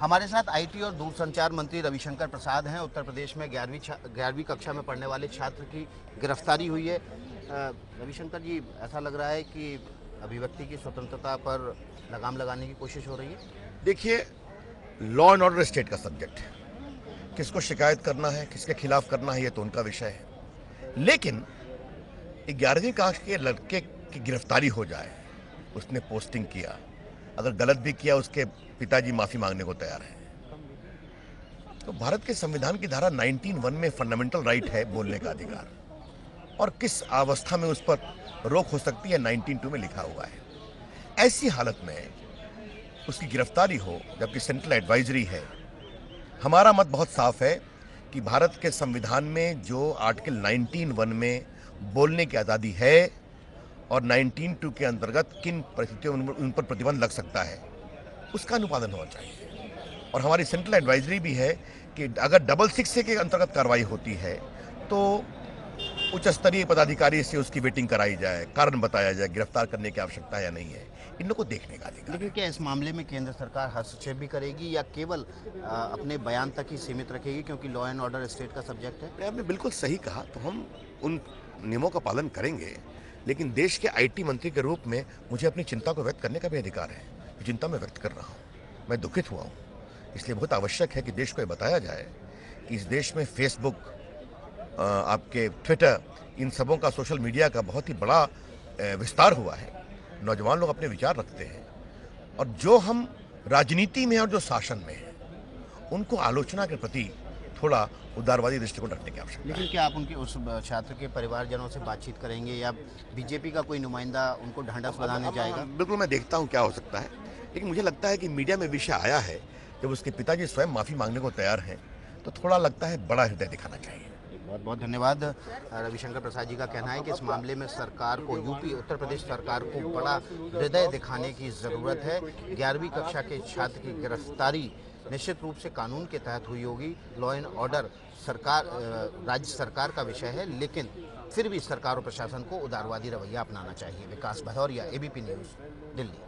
हमारे साथ आईटी और दूरसंचार मंत्री रविशंकर प्रसाद हैं। उत्तर प्रदेश में 11वीं कक्षा में पढ़ने वाले छात्र की गिरफ्तारी हुई है। रविशंकर जी, ऐसा लग रहा है कि अभिव्यक्ति की स्वतंत्रता पर लगाम लगाने की कोशिश हो रही है। देखिए, लॉ एंड ऑर्डर स्टेट का सब्जेक्ट है। किसको शिकायत करना है, किसके खिलाफ करना है, ये तो उनका विषय है। लेकिन 11वीं कक्षा के लड़के की गिरफ्तारी हो जाए, उसने पोस्टिंग किया, अगर गलत भी किया उसके पिताजी माफी मांगने को तैयार हैं। तो भारत के संविधान की धारा 19(1) में फंडामेंटल राइट है बोलने का अधिकार, और किस अवस्था में उस पर रोक हो सकती है 19(2) में लिखा हुआ है। ऐसी हालत में उसकी गिरफ्तारी हो, जबकि सेंट्रल एडवाइजरी है। हमारा मत बहुत साफ है कि भारत के संविधान में जो आर्टिकल 19(1) में बोलने की आज़ादी है और 19(2) के अंतर्गत किन परिस्थितियों में उन पर प्रतिबंध लग सकता है, उसका अनुपालन होना चाहिए। और हमारी सेंट्रल एडवाइजरी भी है कि अगर 666 के अंतर्गत कार्रवाई होती है तो उच्च स्तरीय पदाधिकारी से उसकी वेटिंग कराई जाए, कारण बताया जाए, गिरफ्तार करने की आवश्यकता है या नहीं है, इन लोगों को देखने का अधिकार। लेकिन क्या इस मामले में केंद्र सरकार हस्तक्षेप भी करेगी या केवल अपने बयान तक ही सीमित रखेगी, क्योंकि लॉ एंड ऑर्डर स्टेट का सब्जेक्ट है? आपने बिल्कुल सही कहा। तो हम उन नियमों का पालन करेंगे, लेकिन देश के आईटी मंत्री के रूप में मुझे अपनी चिंता को व्यक्त करने का भी अधिकार है। ये चिंता मैं व्यक्त कर रहा हूँ, मैं दुखित हुआ हूँ। इसलिए बहुत आवश्यक है कि देश को ये बताया जाए कि इस देश में फेसबुक, आपके ट्विटर, इन सबों का, सोशल मीडिया का बहुत ही बड़ा विस्तार हुआ है। नौजवान लोग अपने विचार रखते हैं, और जो हम राजनीति में और जो शासन में हैं, उनको आलोचना के प्रति थोड़ा उदारवादी दृष्टिकोण रखने की आवश्यकता है। लेकिन क्या आप उनके उस छात्र के परिवारजनों से बातचीत करेंगे या बीजेपी का कोई नुमाइंदा उनको ढांढस बंधाने जाएगा? बिल्कुल, मैं देखता हूँ क्या हो सकता है, लेकिन मुझे लगता है कि मीडिया में विषय आया है, जब उसके पिताजी स्वयं माफी मांगने को तैयार हैं, तो थोड़ा लगता है बड़ा हृदय दिखाना चाहिए। बहुत बहुत धन्यवाद। रविशंकर प्रसाद जी का कहना है कि इस मामले में सरकार को, उत्तर प्रदेश सरकार को बड़ा हृदय दिखाने की ज़रूरत है। 11वीं कक्षा के छात्र की गिरफ्तारी निश्चित रूप से कानून के तहत हुई होगी। लॉ एंड ऑर्डर राज्य सरकार का विषय है, लेकिन फिर भी सरकार और प्रशासन को उदारवादी रवैया अपनाना चाहिए। विकास भदौरिया, एबीपी न्यूज़, दिल्ली।